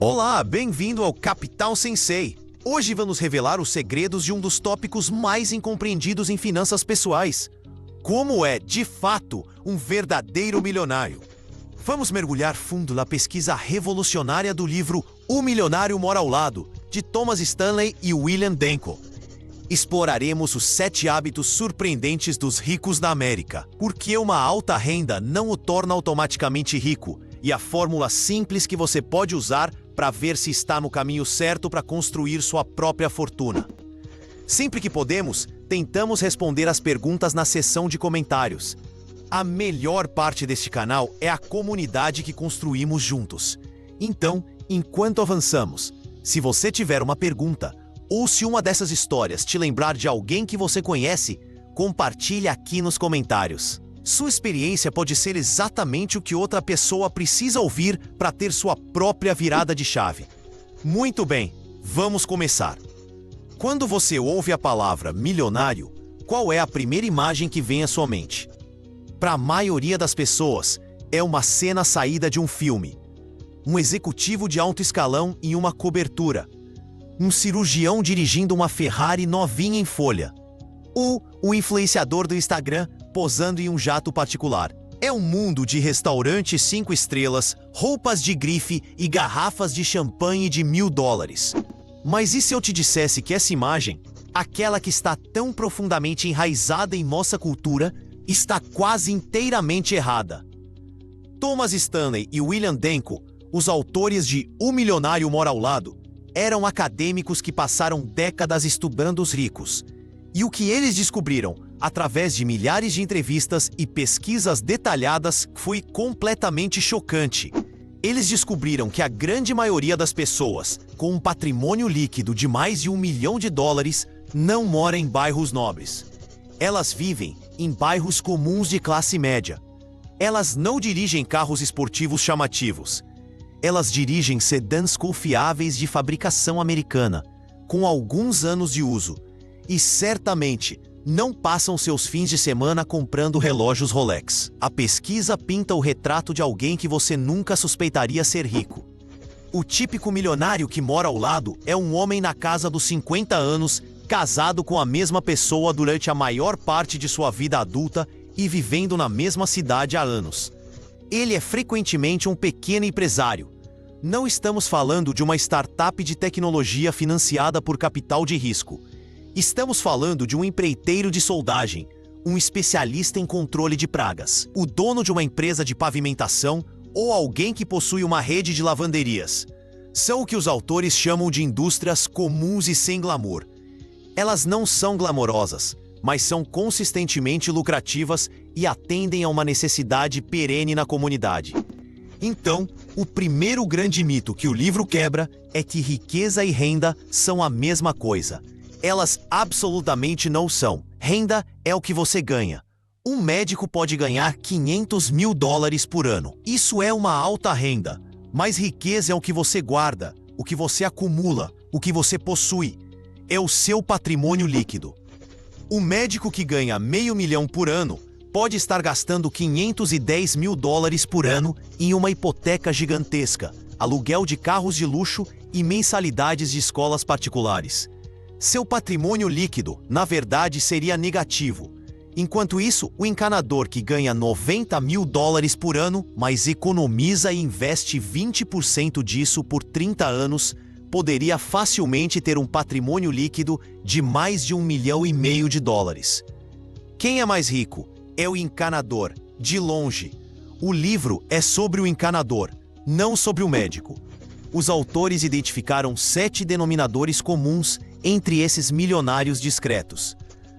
Olá, bem-vindo ao Capital Sensei. Hoje vamos revelar os segredos de um dos tópicos mais incompreendidos em finanças pessoais. Como é, de fato, um verdadeiro milionário? Vamos mergulhar fundo na pesquisa revolucionária do livro O Milionário Mora ao Lado, de Thomas Stanley e William Danko. Exploraremos os 7 hábitos surpreendentes dos ricos da América, porque uma alta renda não o torna automaticamente rico, e a fórmula simples que você pode usar para ver se está no caminho certo para construir sua própria fortuna. Sempre que podemos, tentamos responder as perguntas na seção de comentários. A melhor parte deste canal é a comunidade que construímos juntos. Então, enquanto avançamos, se você tiver uma pergunta, ou se uma dessas histórias te lembrar de alguém que você conhece, compartilhe aqui nos comentários. Sua experiência pode ser exatamente o que outra pessoa precisa ouvir para ter sua própria virada de chave. Muito bem, vamos começar. Quando você ouve a palavra milionário, qual é a primeira imagem que vem à sua mente? Para a maioria das pessoas, é uma cena saída de um filme. Um executivo de alto escalão em uma cobertura. Um cirurgião dirigindo uma Ferrari novinha em folha. Ou um influenciador do Instagram posando em um jato particular. É um mundo de restaurantes 5 estrelas, roupas de grife e garrafas de champanhe de $1000. Mas e se eu te dissesse que essa imagem, aquela que está tão profundamente enraizada em nossa cultura, está quase inteiramente errada? Thomas Stanley e William Danko, os autores de O Milionário Mora ao Lado, eram acadêmicos que passaram décadas estudando os ricos. E o que eles descobriram, através de milhares de entrevistas e pesquisas detalhadas, foi completamente chocante. Eles descobriram que a grande maioria das pessoas, com um patrimônio líquido de mais de $1 milhão, não mora em bairros nobres. Elas vivem em bairros comuns de classe média. Elas não dirigem carros esportivos chamativos. Elas dirigem sedãs confiáveis de fabricação americana, com alguns anos de uso. E certamente não passam seus fins de semana comprando relógios Rolex. A pesquisa pinta o retrato de alguém que você nunca suspeitaria ser rico. O típico milionário que mora ao lado é um homem na casa dos 50 anos, casado com a mesma pessoa durante a maior parte de sua vida adulta e vivendo na mesma cidade há anos. Ele é frequentemente um pequeno empresário. Não estamos falando de uma startup de tecnologia financiada por capital de risco. Estamos falando de um empreiteiro de soldagem, um especialista em controle de pragas, o dono de uma empresa de pavimentação ou alguém que possui uma rede de lavanderias. São o que os autores chamam de indústrias comuns e sem glamour. Elas não são glamorosas, mas são consistentemente lucrativas e atendem a uma necessidade perene na comunidade. Então, o primeiro grande mito que o livro quebra é que riqueza e renda são a mesma coisa. Elas absolutamente não são. Renda é o que você ganha. Um médico pode ganhar $500 mil por ano. Isso é uma alta renda. Mas riqueza é o que você guarda, o que você acumula, o que você possui. É o seu patrimônio líquido. O médico que ganha $500 mil por ano pode estar gastando $510 mil por ano em uma hipoteca gigantesca, aluguel de carros de luxo e mensalidades de escolas particulares. Seu patrimônio líquido, na verdade, seria negativo. Enquanto isso, o encanador que ganha $90 mil por ano, mas economiza e investe 20% disso por 30 anos, poderia facilmente ter um patrimônio líquido de mais de $1,5 milhão. Quem é mais rico? É o encanador, de longe. O livro é sobre o encanador, não sobre o médico. Os autores identificaram 7 denominadores comuns entre esses milionários discretos.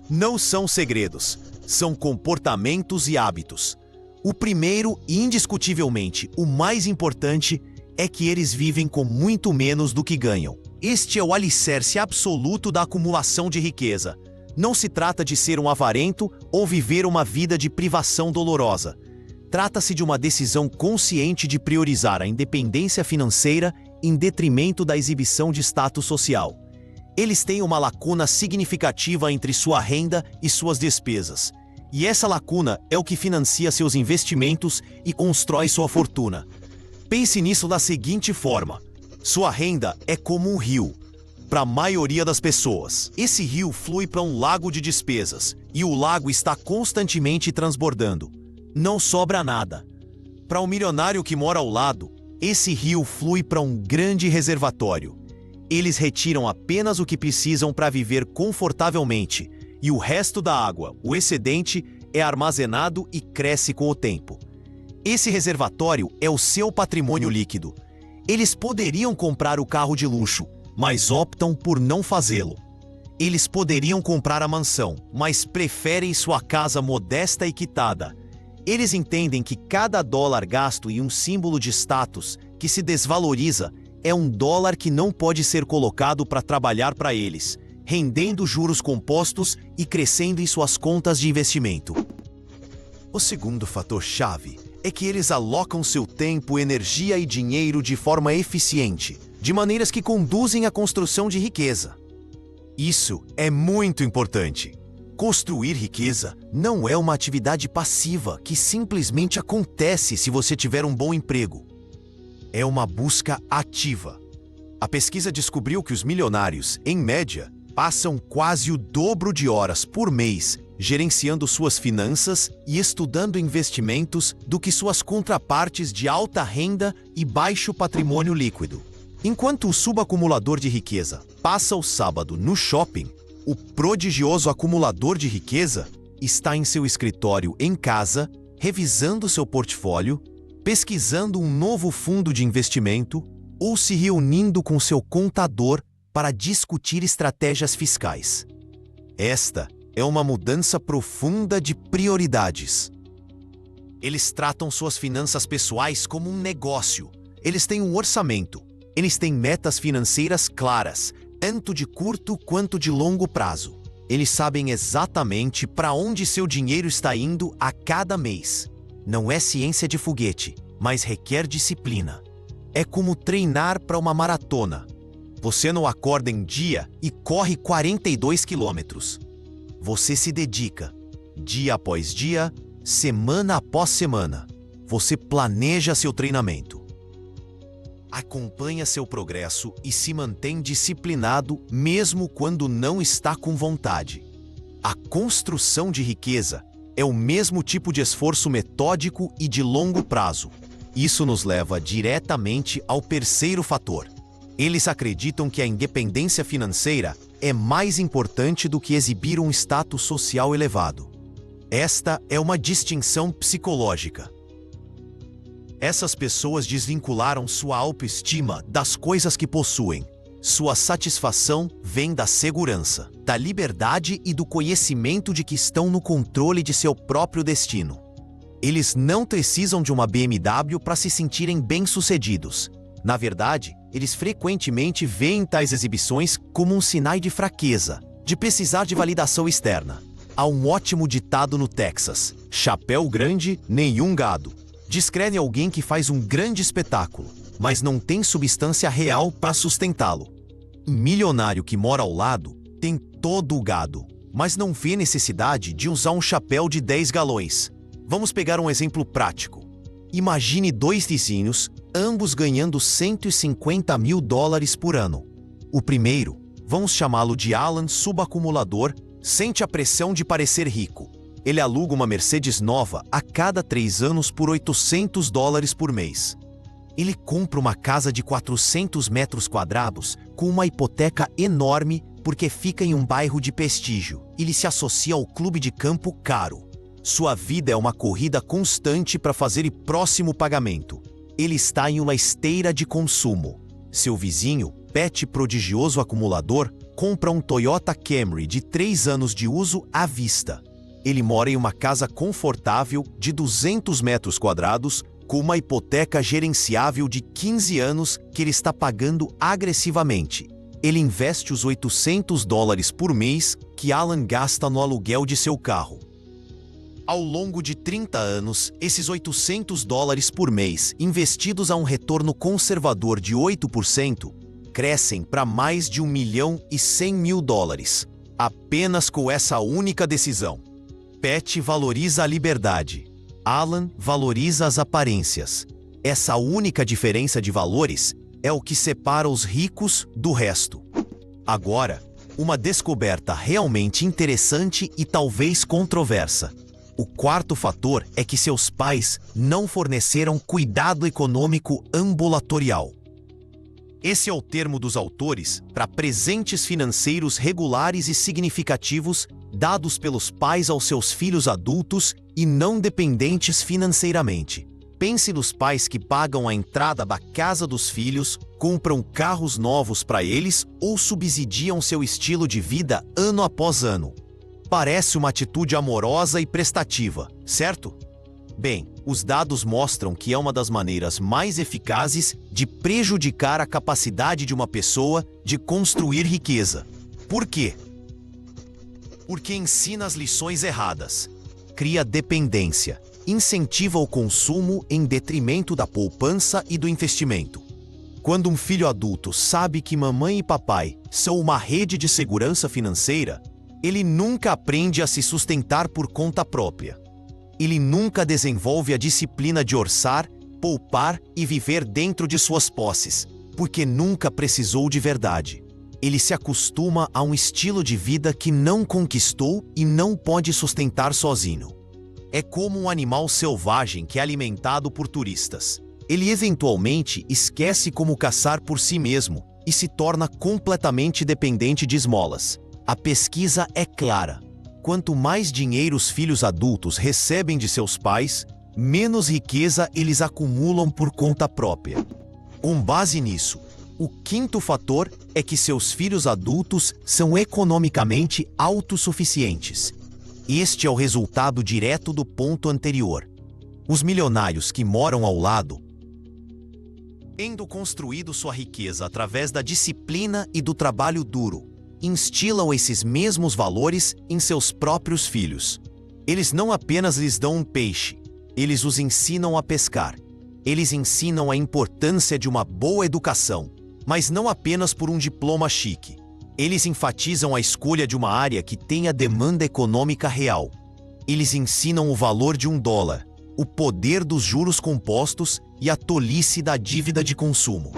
Não são segredos, são comportamentos e hábitos. O primeiro e indiscutivelmente o mais importante é que eles vivem com muito menos do que ganham. Este é o alicerce absoluto da acumulação de riqueza. Não se trata de ser um avarento ou viver uma vida de privação dolorosa. Trata-se de uma decisão consciente de priorizar a independência financeira em detrimento da exibição de status social. Eles têm uma lacuna significativa entre sua renda e suas despesas. E essa lacuna é o que financia seus investimentos e constrói sua fortuna. Pense nisso da seguinte forma: Sua renda é como um rio. Para a maioria das pessoas, esse rio flui para um lago de despesas e o lago está constantemente transbordando. Não sobra nada. Para o milionário que mora ao lado, esse rio flui para um grande reservatório. Eles retiram apenas o que precisam para viver confortavelmente e o resto da água, o excedente, é armazenado e cresce com o tempo. Esse reservatório é o seu patrimônio líquido. Eles poderiam comprar o carro de luxo, mas optam por não fazê-lo. Eles poderiam comprar a mansão, mas preferem sua casa modesta e quitada. Eles entendem que cada dólar gasto em um símbolo de status que se desvaloriza é um dólar que não pode ser colocado para trabalhar para eles, rendendo juros compostos e crescendo em suas contas de investimento. O segundo fator-chave é que eles alocam seu tempo, energia e dinheiro de forma eficiente, de maneiras que conduzem à construção de riqueza. Isso é muito importante. Construir riqueza não é uma atividade passiva que simplesmente acontece se você tiver um bom emprego. É uma busca ativa. A pesquisa descobriu que os milionários, em média, passam quase o dobro de horas por mês gerenciando suas finanças e estudando investimentos do que suas contrapartes de alta renda e baixo patrimônio líquido. Enquanto o subacumulador de riqueza passa o sábado no shopping, o prodigioso acumulador de riqueza está em seu escritório em casa, revisando seu portfólio, pesquisando um novo fundo de investimento ou se reunindo com seu contador para discutir estratégias fiscais. Esta é uma mudança profunda de prioridades. Eles tratam suas finanças pessoais como um negócio. Eles têm um orçamento. Eles têm metas financeiras claras, tanto de curto quanto de longo prazo. Eles sabem exatamente para onde seu dinheiro está indo a cada mês. Não é ciência de foguete, mas requer disciplina. É como treinar para uma maratona. Você não acorda em dia e corre 42 quilômetros. Você se dedica, dia após dia, semana após semana. Você planeja seu treinamento. Acompanha seu progresso e se mantém disciplinado mesmo quando não está com vontade. A construção de riqueza é o mesmo tipo de esforço metódico e de longo prazo. Isso nos leva diretamente ao terceiro fator. Eles acreditam que a independência financeira é mais importante do que exibir um status social elevado. Esta é uma distinção psicológica. Essas pessoas desvincularam sua autoestima das coisas que possuem. Sua satisfação vem da segurança, da liberdade e do conhecimento de que estão no controle de seu próprio destino. Eles não precisam de uma BMW para se sentirem bem-sucedidos. Na verdade, eles frequentemente veem tais exibições como um sinal de fraqueza, de precisar de validação externa. Há um ótimo ditado no Texas: chapéu grande, nenhum gado. Descreve alguém que faz um grande espetáculo, mas não tem substância real para sustentá-lo. Um milionário que mora ao lado tem todo o gado, mas não vê necessidade de usar um chapéu de 10 galões. Vamos pegar um exemplo prático. Imagine dois vizinhos, ambos ganhando $150 mil por ano. O primeiro, vamos chamá-lo de Alan, subacumulador, sente a pressão de parecer rico. Ele aluga uma Mercedes nova a cada 3 anos por $800 por mês. Ele compra uma casa de 400 metros quadrados com uma hipoteca enorme porque fica em um bairro de prestígio. Ele se associa ao clube de campo caro. Sua vida é uma corrida constante para fazer o próximo pagamento. Ele está em uma esteira de consumo. Seu vizinho, Pat prodigioso acumulador, compra um Toyota Camry de 3 anos de uso à vista. Ele mora em uma casa confortável de 200 metros quadrados com uma hipoteca gerenciável de 15 anos que ele está pagando agressivamente. Ele investe os $800 por mês que Alan gasta no aluguel de seu carro. Ao longo de 30 anos, esses $800 por mês, investidos a um retorno conservador de 8%, crescem para mais de $1.100.000, apenas com essa única decisão. Pat valoriza a liberdade. Alan valoriza as aparências. Essa única diferença de valores é o que separa os ricos do resto. Agora, uma descoberta realmente interessante e talvez controversa. O quarto fator é que seus pais não forneceram cuidado econômico ambulatorial. Esse é o termo dos autores para presentes financeiros regulares e significativos dados pelos pais aos seus filhos adultos e não dependentes financeiramente. Pense nos pais que pagam a entrada da casa dos filhos, compram carros novos para eles ou subsidiam seu estilo de vida ano após ano. Parece uma atitude amorosa e prestativa, certo? Bem, os dados mostram que é uma das maneiras mais eficazes de prejudicar a capacidade de uma pessoa de construir riqueza. Por quê? Porque ensina as lições erradas, cria dependência, incentiva o consumo em detrimento da poupança e do investimento. Quando um filho adulto sabe que mamãe e papai são uma rede de segurança financeira, ele nunca aprende a se sustentar por conta própria. Ele nunca desenvolve a disciplina de orçar, poupar e viver dentro de suas posses, porque nunca precisou de verdade. Ele se acostuma a um estilo de vida que não conquistou e não pode sustentar sozinho. É como um animal selvagem que é alimentado por turistas. Ele eventualmente esquece como caçar por si mesmo e se torna completamente dependente de esmolas. A pesquisa é clara. Quanto mais dinheiro os filhos adultos recebem de seus pais, menos riqueza eles acumulam por conta própria. Com base nisso, o quinto fator é que seus filhos adultos são economicamente autossuficientes. Este é o resultado direto do ponto anterior. Os milionários que moram ao lado, tendo construído sua riqueza através da disciplina e do trabalho duro, instilam esses mesmos valores em seus próprios filhos. Eles não apenas lhes dão um peixe, eles os ensinam a pescar. Eles ensinam a importância de uma boa educação, mas não apenas por um diploma chique. Eles enfatizam a escolha de uma área que tenha demanda econômica real. Eles ensinam o valor de $1, o poder dos juros compostos e a tolice da dívida de consumo.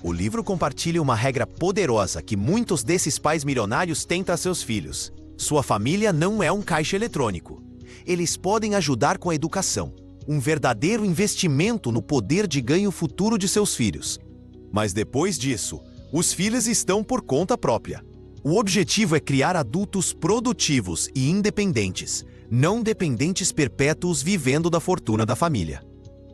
O livro compartilha uma regra poderosa que muitos desses pais milionários têm para seus filhos. Sua família não é um caixa eletrônico. Eles podem ajudar com a educação, um verdadeiro investimento no poder de ganho futuro de seus filhos. Mas depois disso, os filhos estão por conta própria. O objetivo é criar adultos produtivos e independentes, não dependentes perpétuos vivendo da fortuna da família.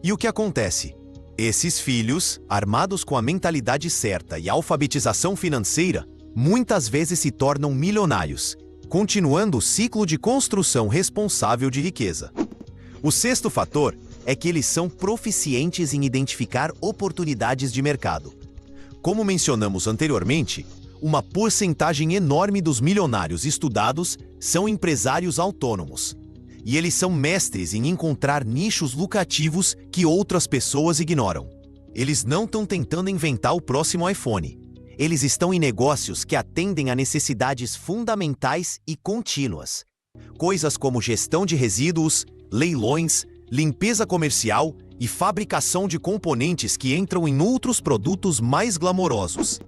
E o que acontece? Esses filhos, armados com a mentalidade certa e alfabetização financeira, muitas vezes se tornam milionários, continuando o ciclo de construção responsável de riqueza. O sexto fator é que eles são proficientes em identificar oportunidades de mercado. Como mencionamos anteriormente, uma porcentagem enorme dos milionários estudados são empresários autônomos. E eles são mestres em encontrar nichos lucrativos que outras pessoas ignoram. Eles não estão tentando inventar o próximo iPhone. Eles estão em negócios que atendem a necessidades fundamentais e contínuas. Coisas como gestão de resíduos, leilões, limpeza comercial e fabricação de componentes que entram em outros produtos mais glamourosos.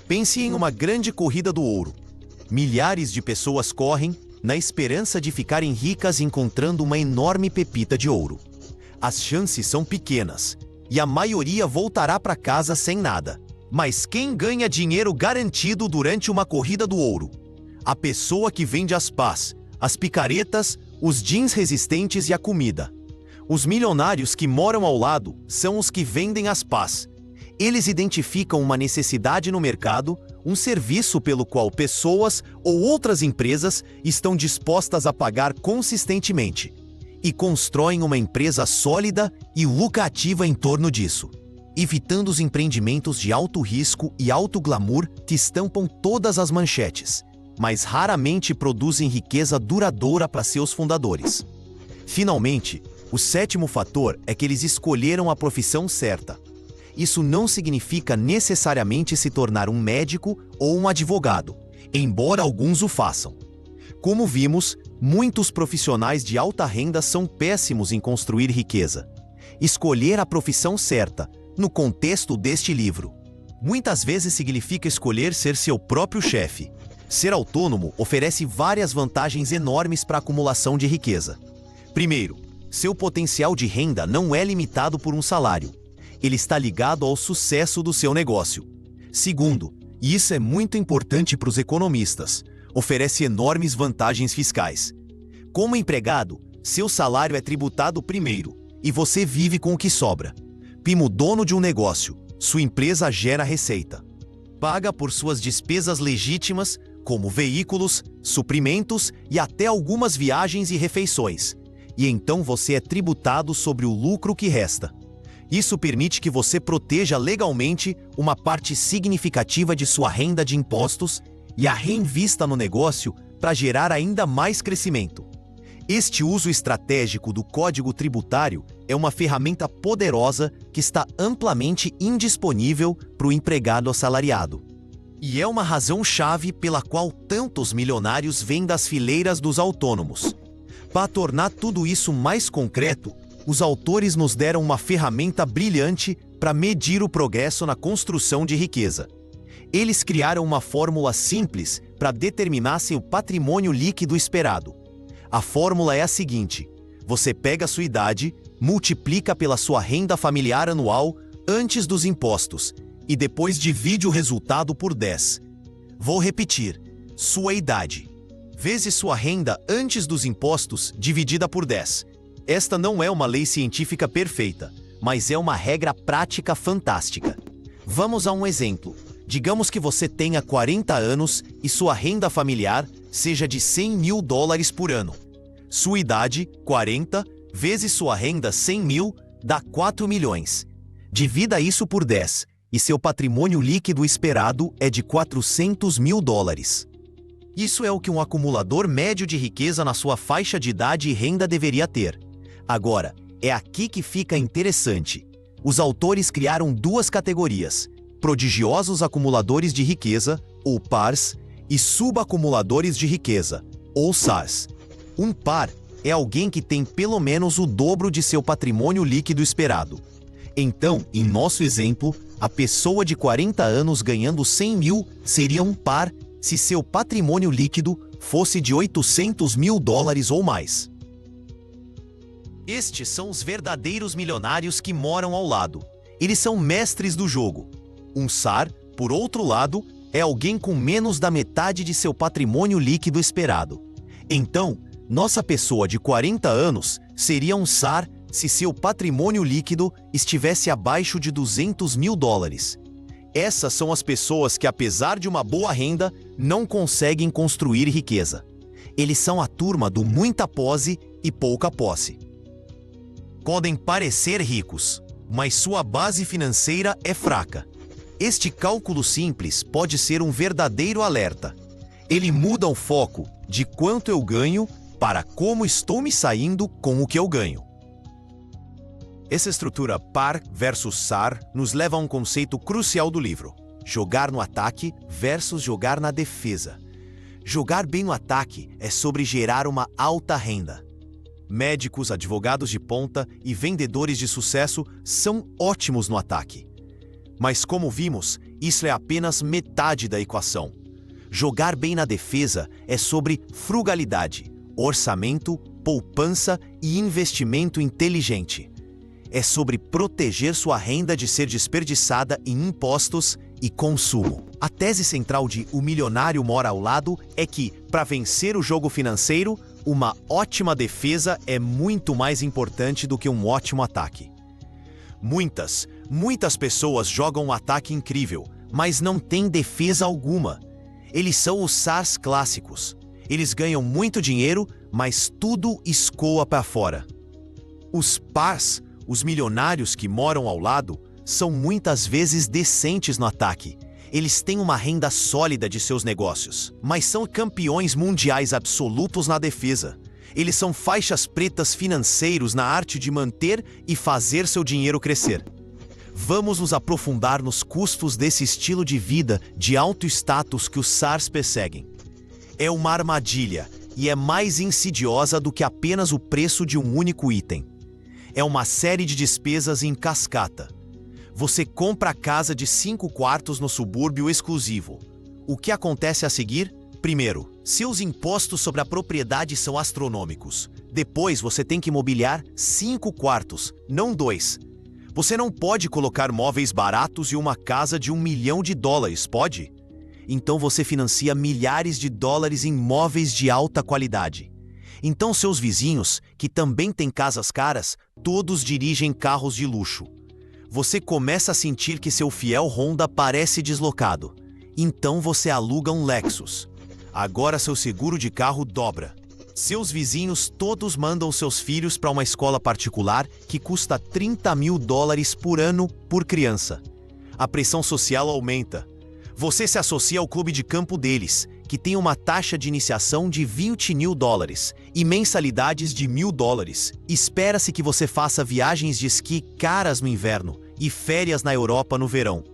Pense em uma grande corrida do ouro. Milhares de pessoas correm na esperança de ficarem ricas encontrando uma enorme pepita de ouro. As chances são pequenas, e a maioria voltará para casa sem nada. Mas quem ganha dinheiro garantido durante uma corrida do ouro? A pessoa que vende as pás, as picaretas, os jeans resistentes e a comida. Os milionários que moram ao lado são os que vendem as pás. Eles identificam uma necessidade no mercado, um serviço pelo qual pessoas ou outras empresas estão dispostas a pagar consistentemente, e constroem uma empresa sólida e lucrativa em torno disso, evitando os empreendimentos de alto risco e alto glamour que estampam todas as manchetes, mas raramente produzem riqueza duradoura para seus fundadores. Finalmente, o sétimo fator é que eles escolheram a profissão certa. Isso não significa necessariamente se tornar um médico ou um advogado, embora alguns o façam. Como vimos, muitos profissionais de alta renda são péssimos em construir riqueza. Escolher a profissão certa no contexto deste livro. Muitas vezes significa escolher ser seu próprio chefe. Ser autônomo oferece várias vantagens enormes para a acumulação de riqueza. Primeiro, seu potencial de renda não é limitado por um salário. Ele está ligado ao sucesso do seu negócio. Segundo, e isso é muito importante para os economistas, oferece enormes vantagens fiscais. Como empregado, seu salário é tributado primeiro e você vive com o que sobra. Como dono de um negócio, sua empresa gera receita. Paga por suas despesas legítimas, como veículos, suprimentos e até algumas viagens e refeições. E então você é tributado sobre o lucro que resta. Isso permite que você proteja legalmente uma parte significativa de sua renda de impostos e a reinvista no negócio para gerar ainda mais crescimento. Este uso estratégico do Código Tributário é uma ferramenta poderosa que está amplamente indisponível para o empregado assalariado. E é uma razão-chave pela qual tantos milionários vêm das fileiras dos autônomos. Para tornar tudo isso mais concreto, os autores nos deram uma ferramenta brilhante para medir o progresso na construção de riqueza. Eles criaram uma fórmula simples para determinar seu patrimônio líquido esperado. A fórmula é a seguinte: você pega a sua idade, multiplica pela sua renda familiar anual antes dos impostos e depois divide o resultado por 10. Vou repetir: sua idade vezes sua renda antes dos impostos dividida por 10. Esta não é uma lei científica perfeita, mas é uma regra prática fantástica. Vamos a um exemplo. Digamos que você tenha 40 anos e sua renda familiar seja de $100 mil por ano. Sua idade, 40, vezes sua renda 100 mil, dá 4 milhões. Divida isso por 10, e seu patrimônio líquido esperado é de $400 mil. Isso é o que um acumulador médio de riqueza na sua faixa de idade e renda deveria ter. Agora, é aqui que fica interessante. Os autores criaram duas categorias: prodigiosos acumuladores de riqueza, ou PARs, e subacumuladores de riqueza, ou SARs. Um PAR é alguém que tem pelo menos o dobro de seu patrimônio líquido esperado. Então, em nosso exemplo, a pessoa de 40 anos ganhando 100 mil seria um PAR se seu patrimônio líquido fosse de $800 mil ou mais. Estes são os verdadeiros milionários que moram ao lado. Eles são mestres do jogo. Um SAR, por outro lado, é alguém com menos da metade de seu patrimônio líquido esperado. Então, nossa pessoa de 40 anos seria um SAR se seu patrimônio líquido estivesse abaixo de $200 mil. Essas são as pessoas que, apesar de uma boa renda, não conseguem construir riqueza. Eles são a turma do muita posse e pouca posse. Podem parecer ricos, mas sua base financeira é fraca. Este cálculo simples pode ser um verdadeiro alerta. Ele muda o foco de quanto eu ganho para como estou me saindo com o que eu ganho. Essa estrutura PAR versus SAR nos leva a um conceito crucial do livro: jogar no ataque versus jogar na defesa. Jogar bem no ataque é sobre gerar uma alta renda. Médicos, advogados de ponta e vendedores de sucesso são ótimos no ataque. Mas como vimos, isso é apenas metade da equação. Jogar bem na defesa é sobre frugalidade, orçamento, poupança e investimento inteligente. É sobre proteger sua renda de ser desperdiçada em impostos e consumo. A tese central de O Milionário Mora ao Lado é que, para vencer o jogo financeiro, uma ótima defesa é muito mais importante do que um ótimo ataque. Muitas pessoas jogam um ataque incrível, mas não têm defesa alguma. Eles são os SARs clássicos. Eles ganham muito dinheiro, mas tudo escoa para fora. Os PARs, os milionários que moram ao lado, são muitas vezes decentes no ataque. Eles têm uma renda sólida de seus negócios, mas são campeões mundiais absolutos na defesa. Eles são faixas pretas financeiros na arte de manter e fazer seu dinheiro crescer. Vamos nos aprofundar nos custos desse estilo de vida de alto status que os SARs perseguem. É uma armadilha e é mais insidiosa do que apenas o preço de um único item. É uma série de despesas em cascata. Você compra a casa de 5 quartos no subúrbio exclusivo. O que acontece a seguir? Primeiro, seus impostos sobre a propriedade são astronômicos. Depois, você tem que mobiliar 5 quartos, não 2. Você não pode colocar móveis baratos em uma casa de $1 milhão, pode? Então você financia milhares de dólares em móveis de alta qualidade. Então seus vizinhos, que também têm casas caras, todos dirigem carros de luxo. Você começa a sentir que seu fiel Honda parece deslocado. Então você aluga um Lexus. Agora seu seguro de carro dobra. Seus vizinhos todos mandam seus filhos para uma escola particular que custa $30 mil por ano por criança. A pressão social aumenta. Você se associa ao clube de campo deles, que tem uma taxa de iniciação de $20 mil e mensalidades de $1.000. Espera-se que você faça viagens de esqui caras no inverno e férias na Europa no verão.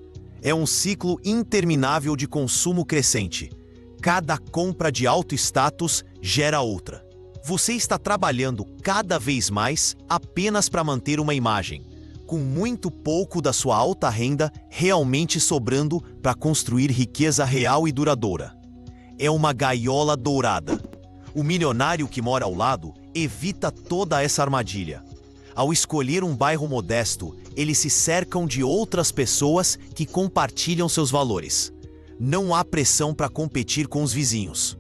É um ciclo interminável de consumo crescente. Cada compra de alto status gera outra. Você está trabalhando cada vez mais apenas para manter uma imagem, com muito pouco da sua alta renda realmente sobrando para construir riqueza real e duradoura. É uma gaiola dourada. O milionário que mora ao lado evita toda essa armadilha. Ao escolher um bairro modesto, eles se cercam de outras pessoas que compartilham seus valores. Não há pressão para competir com os vizinhos.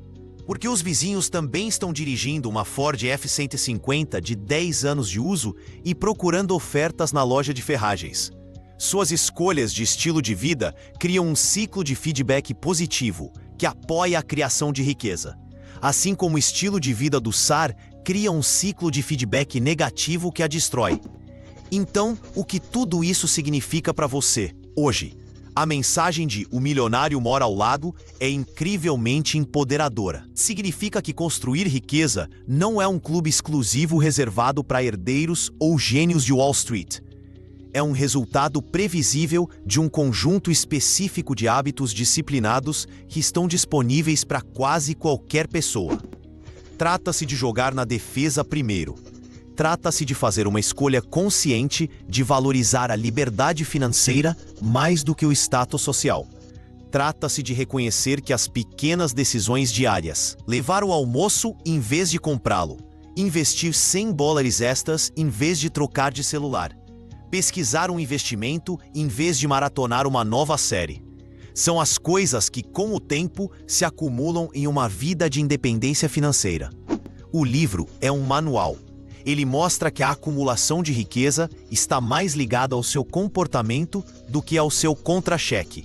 Porque os vizinhos também estão dirigindo uma Ford F-150 de 10 anos de uso e procurando ofertas na loja de ferragens. Suas escolhas de estilo de vida criam um ciclo de feedback positivo que apoia a criação de riqueza. Assim como o estilo de vida do SAR cria um ciclo de feedback negativo que a destrói. Então, o que tudo isso significa para você, hoje? A mensagem de "o milionário mora ao lado" é incrivelmente empoderadora. Significa que construir riqueza não é um clube exclusivo reservado para herdeiros ou gênios de Wall Street. É um resultado previsível de um conjunto específico de hábitos disciplinados que estão disponíveis para quase qualquer pessoa. Trata-se de jogar na defesa primeiro. Trata-se de fazer uma escolha consciente de valorizar a liberdade financeira mais do que o status social. Trata-se de reconhecer que as pequenas decisões diárias, levar o almoço em vez de comprá-lo, investir $100 extras em vez de trocar de celular, pesquisar um investimento em vez de maratonar uma nova série, são as coisas que, com o tempo, se acumulam em uma vida de independência financeira. O livro é um manual. Ele mostra que a acumulação de riqueza está mais ligada ao seu comportamento do que ao seu contra-cheque.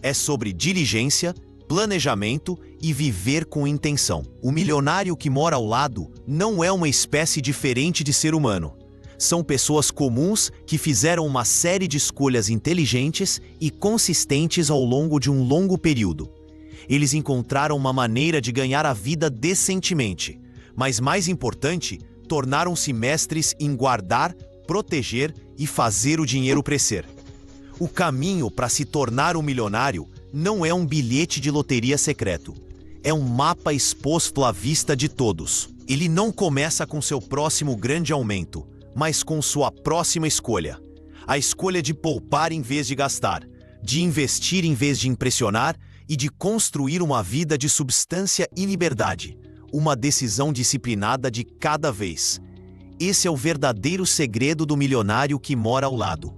É sobre diligência, planejamento e viver com intenção. O milionário que mora ao lado não é uma espécie diferente de ser humano. São pessoas comuns que fizeram uma série de escolhas inteligentes e consistentes ao longo de um longo período. Eles encontraram uma maneira de ganhar a vida decentemente, mas mais importante, tornaram-se mestres em guardar, proteger e fazer o dinheiro crescer. O caminho para se tornar um milionário não é um bilhete de loteria secreto. É um mapa exposto à vista de todos. Ele não começa com seu próximo grande aumento, mas com sua próxima escolha. A escolha de poupar em vez de gastar, de investir em vez de impressionar e de construir uma vida de substância e liberdade. Uma decisão disciplinada de cada vez. Esse é o verdadeiro segredo do milionário que mora ao lado.